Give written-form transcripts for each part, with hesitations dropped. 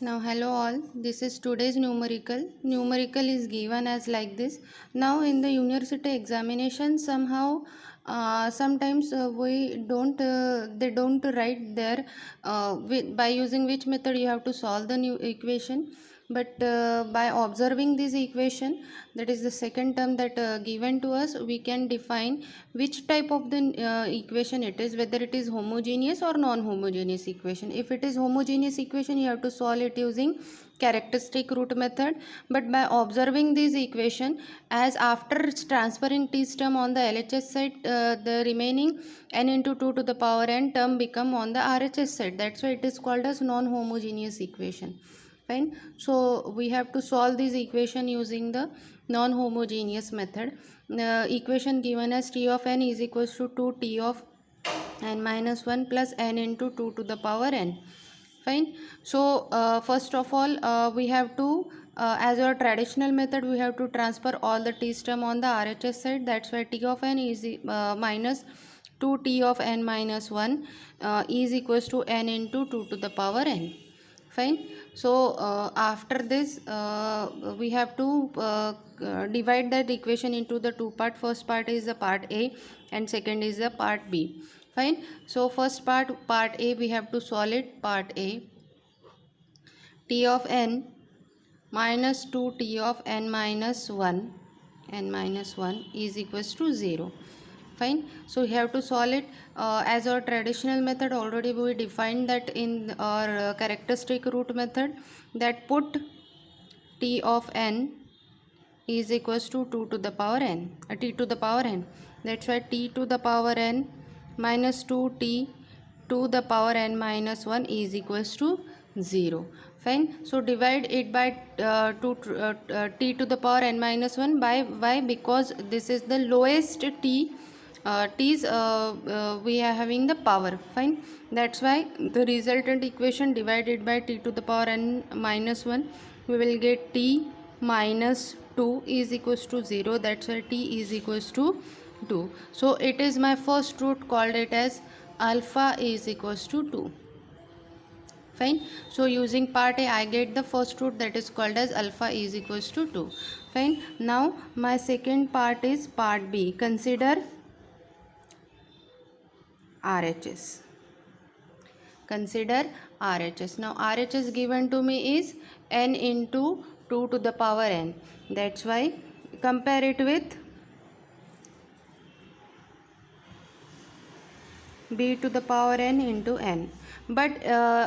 Now hello all, this is today's numerical. Numerical is given as like this. Now in the university examination somehow sometimes they don't write there by using which method you have to solve the new equation, but by observing this equation, that is the second term that given to us, we can define which type of the equation it is, whether it is homogeneous or non-homogeneous equation. If it is homogeneous equation, you have to solve it using characteristic root method, but by observing this equation, as after transferring t term on the LHS side, the remaining n into 2 to the power n term become on the RHS side. That's why it is called as non-homogeneous equation. Fine. So we have to solve this equation using the non-homogeneous method. The equation given as t of n is equals to 2t of n minus 1 plus n into 2 to the power n. Fine. So first of all we have to as our traditional method, we have to transfer all the t term on the RHS side. That's why t of n is minus 2t of n minus 1 is equals to n into 2 to the power n. Fine. So after this we have to divide that equation into the two part. First part is the part A and second is the part B. Fine. So first part A, we have to solve it. Part A, t of n minus 2t of n minus 1 is equals to 0. Fine. So we have to solve it as our traditional method. Already we defined that in our characteristic root method, that put t of n is equals to 2 to the power n, t to the power n. That's why t to the power n minus 2t to the power n minus 1 is equals to 0. Fine. So divide it by t to the power n minus 1 by y, because this is the lowest t. T's we are having the power. Fine. That's why the resultant equation divided by t to the power n minus 1, we will get t minus 2 is equals to 0. That's why t is equals to 2. So it is my first root, called it as alpha is equals to 2. Fine. So using part A, I get the first root, that is called as alpha is equals to 2. Fine. Now my second part is part B. Consider RHS. Consider RHS. Now RHS given to me is n into 2 to the power n. That's why compare it with b to the power n into n. But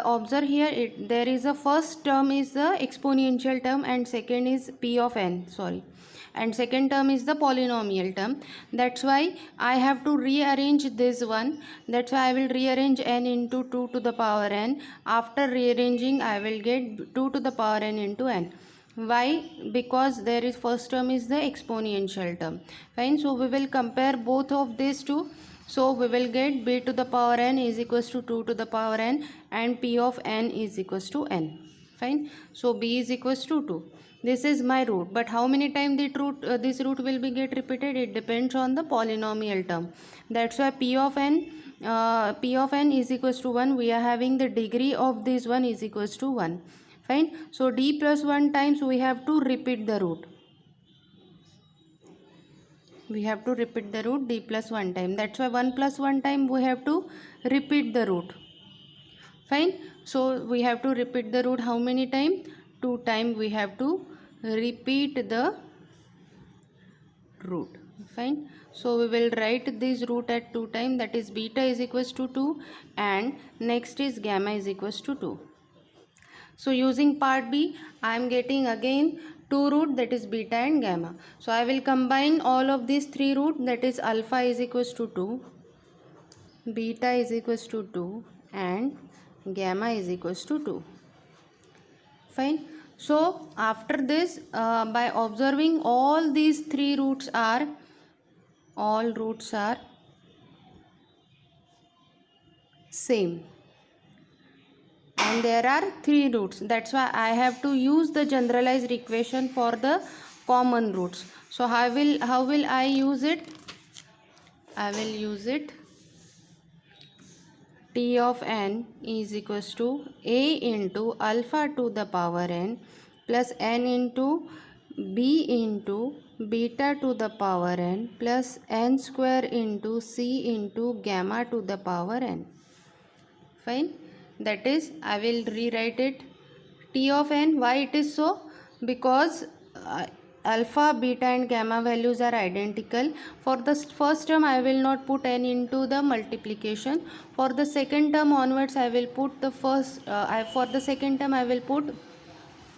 observe here, there is a first term is the exponential term and second is p of n, sorry, and second term is the polynomial term. That's why I have to rearrange this one. That's why I will rearrange n into 2 to the power n. After rearranging, I will get 2 to the power n into n. Why? Because there is first term is the exponential term. Fine. So we will compare both of these two. So we will get b to the power n is equals to 2 to the power n and p of n is equals to n. Fine. So b is equals to 2. This is my root. But how many times this root will be get repeated? It depends on the polynomial term. That's why p of n is equals to 1. We are having the degree of this one is equals to 1. Fine. So d plus 1 times we have to repeat the root. We have to repeat the root d plus 1 time. That's why 1 plus 1 time we have to repeat the root. Fine. So we have to repeat the root how many time? 2 time we have to repeat the root. Fine. So we will write this root at 2 time, that is beta is equals to 2 and next is gamma is equals to 2. So using part B, I am getting again two root, that is beta and gamma. So I will combine all of these three root, that is alpha is equals to 2, beta is equals to 2 and gamma is equals to 2. Fine. So after this by observing all these three roots are same and there are three roots. That's why I have to use the generalized equation for the common roots. So how will I use it? I will use it T of n is equals to a into alpha to the power n plus n into b into beta to the power n plus n square into c into gamma to the power n. Fine. That is, I will rewrite it. T of n, why it is so? Because alpha, beta and gamma values are identical. For the first term I will not put n into the multiplication. For the second term onwards I will put the for the second term I will put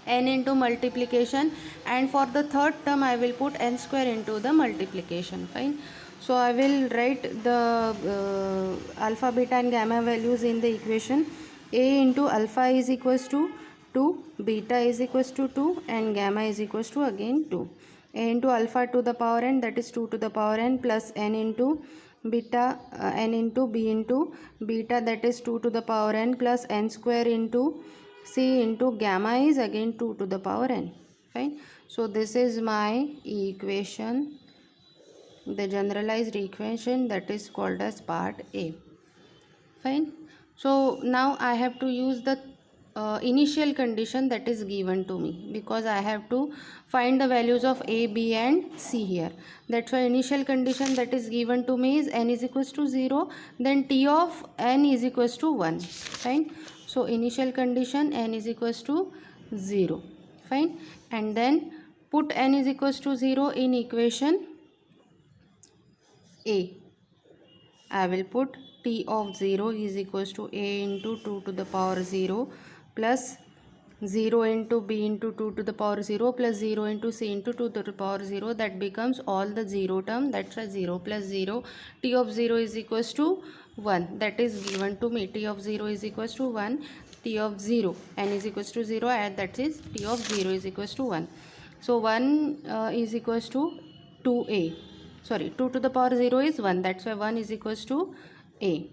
n into multiplication, and for the third term I will put n square into the multiplication. Fine. So I will write the alpha, beta and gamma values in the equation. A into alpha is equals to 2, beta is equals to 2 and gamma is equals to again 2. A into alpha to the power n, that is 2 to the power n, plus n into beta n into b into beta, that is 2 to the power n, plus n square into c into gamma is again 2 to the power n. Fine. So this is my equation, the generalized equation, that is called as part A. Fine. So now I have to use the initial condition that is given to me, because I have to find the values of a, b and c here. That's why initial condition that is given to me is n is equals to 0, then t of n is equals to 1. Fine. So initial condition n is equals to 0. Fine. And then put n is equals to 0 in equation A. I will put t of 0 is equals to a into 2 to the power 0 plus 0 into b into 2 to the power 0 plus 0 into c into 2 to the power 0. That becomes all the 0 term. That's why 0 plus 0. T of 0 is equals to 1. That is given to me. T of 0 is equals to 1. T of 0, n is equals to 0, and that is t of 0 is equals to 1. So 1 is equals to 2a. Sorry, 2 to the power 0 is 1. That's why 1 is equals to a.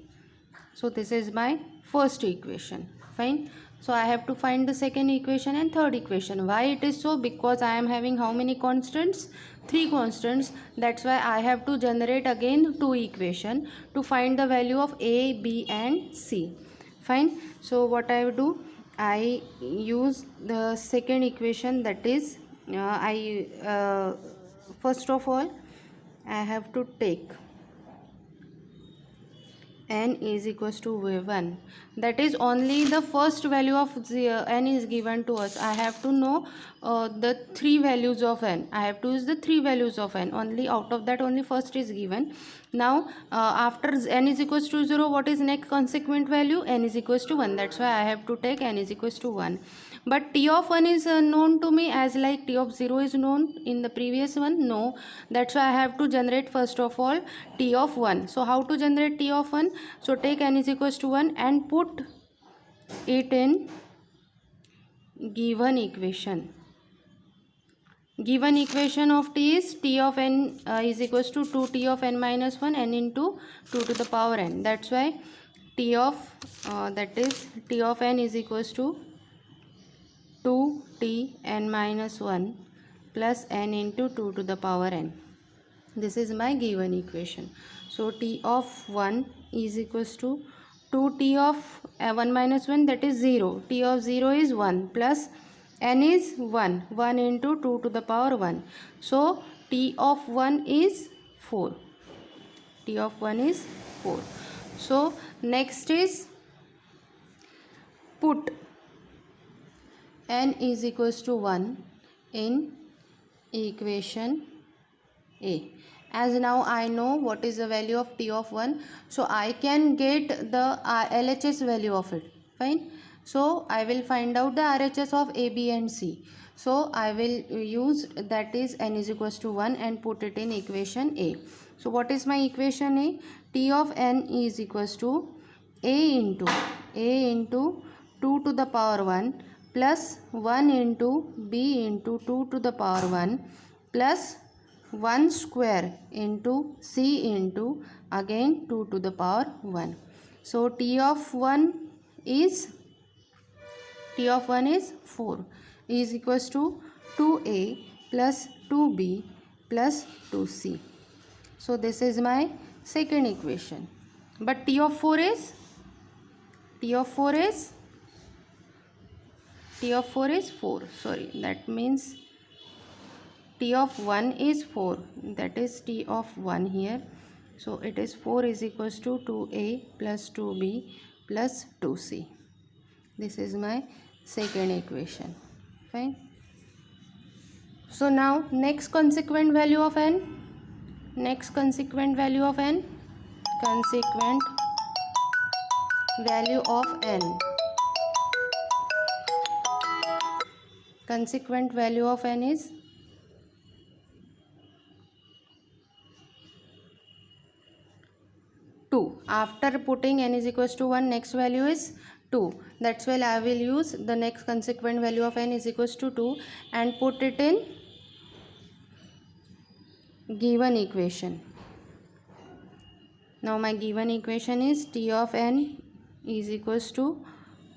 So this is my first equation. Fine. So I have to find the second equation and third equation. Why it is so? Because I am having how many constants? 3 constants. That's why I have to generate again 2 equation to find the value of a, b and c. Fine. So what I will do, I use the second equation, that is first of all I have to take n is equals to 1. That is only the first value of the n is given to us. I have to know the 3 values of n. I have to use the 3 values of n. Only out of that only first is given. Now after n is equals to 0, what is next consequent value? N is equals to 1. That's why I have to take n is equals to 1. But t of 1 is known to me as like t of 0 is known in the previous one. No. That's why I have to generate first of all t of 1. So how to generate t of 1? So take n is equals to 1 and put it in given equation. Given equation of t is t of n is equals to 2t of n minus 1 n into 2 to the power n. That's why t of that is t of n is equals to 2t n minus 1 plus n into 2 to the power n. This is my given equation. So t of 1 is equals to 2t of 1 minus 1, that is 0. T of 0 is 1 plus n is 1. 1 into 2 to the power 1. So t of 1 is 4. T of 1 is 4. So next is put n is equals to 1 in equation A. As now I know what is the value of t of 1, so I can get the LHS value of it. Fine. So I will find out the RHS of A, B and C. So I will use, that is n is equals to 1, and put it in equation A. So what is my equation A? T of n is equals to A into 2 to the power 1 plus 1 into B into 2 to the power 1 plus 1 square into c into again 2 to the power 1. So t of 1 is 4 is equals to 2a plus 2b plus 2c. So this is my second equation. But t of 4 is T of 4 is 4, sorry, that means T of 1 is 4, that is T of 1 here. So it is 4 is equals to 2a plus 2b plus 2c. This is my second equation. Fine. So now next consequent value of n. Next consequent value of n. Consequent value of n. Consequent value of n is 2. After putting n is equals to 1, next value is 2. That's why I will use the next consequent value of n is equals to 2 and put it in given equation. Now my given equation is T of n is equals to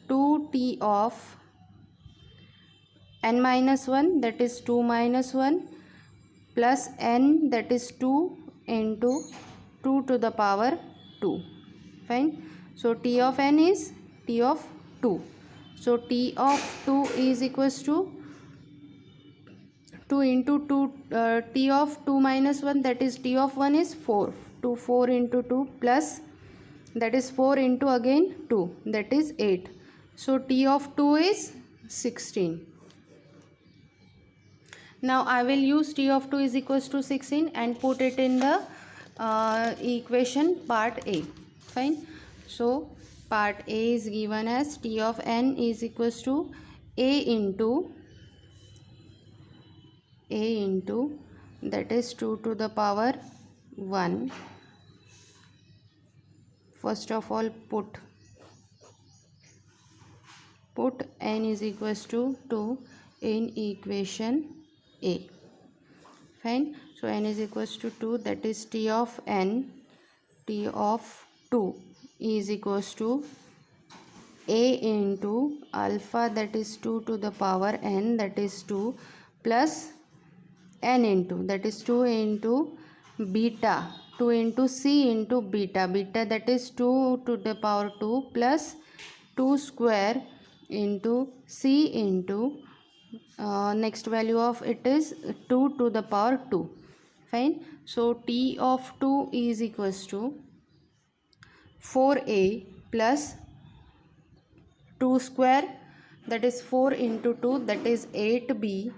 2T of n minus 1, that is 2 minus 1, plus n, that is 2 into 2 to the power 2. Fine. So T of n is T of 2. So T of 2 is equals to 2 into 2, T of 2 minus 1, that is T of 1 is 4. 4 into 2 plus, that is 4 into again 2, that is 8. So T of 2 is 16. Now I will use T of 2 is equals to 16 and put it in the equation part A. Fine. So part A is given as T of n is equals to A into that is 2 to the power 1. First of all put n is equals to 2 in equation A. Fine. So n is equals to 2, that is T of n, T of 2 is equals to A into alpha, that is 2 to the power n, that is 2, plus n into, that is 2 into beta, 2 into c into beta, that is 2 to the power 2 plus 2 square into c into next value of it is 2 to the power 2. Fine. So T of 2 is equals to 4a plus 2 square, that is 4 into 2, that is 8b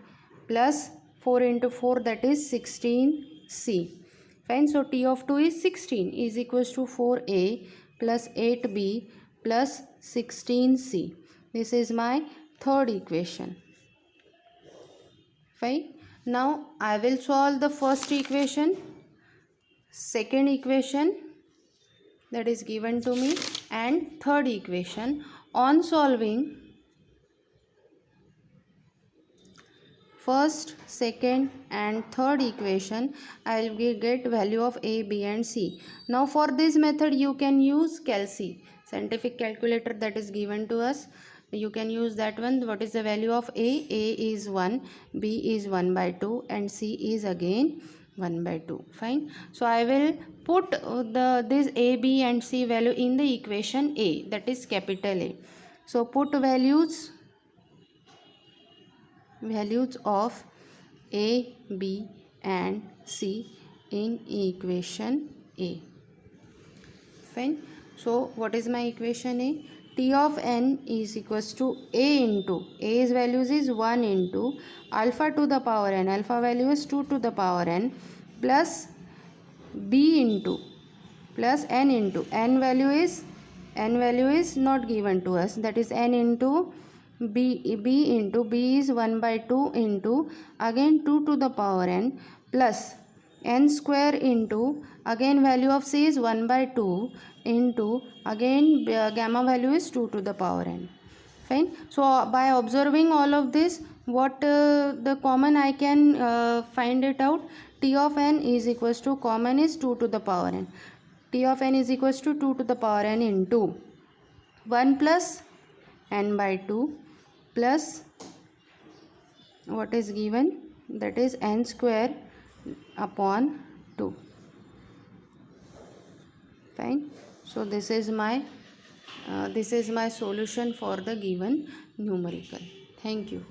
plus 4 into 4, that is 16c. Fine. So T of 2 is 16 is equals to 4a plus 8b plus 16c. This is my third equation. Fine. Now I will solve the first equation, second equation that is given to me, and third equation. On solving first, second and third equation, I will get value of a, b and c. Now for this method you can use CalC, scientific calculator that is given to us. You can use that one. What is the value of a? A is 1, b is 1 by 2 and c is again 1 by 2. Fine. So I will put this a, b and c value in the equation A, that is capital A. So put values of a, b and c in equation A. Fine. So what is my equation A? T of n is equals to a into, a's values is 1 into alpha to the power n, alpha value is 2 to the power n, plus b into, plus n into, n value is not given to us, that is n into b into, b is 1 by 2 into again 2 to the power n, plus n square into again value of c is 1 by 2 into again gamma value is 2 to the power n. Fine. So by observing all of this, what the common I can find it out. T of n is equals to, common is 2 to the power n. T of n is equals to 2 to the power n into 1 plus n by 2 plus what is given, that is n square upon 2. Fine. So this is my This is my solution for the given numerical. Thank you.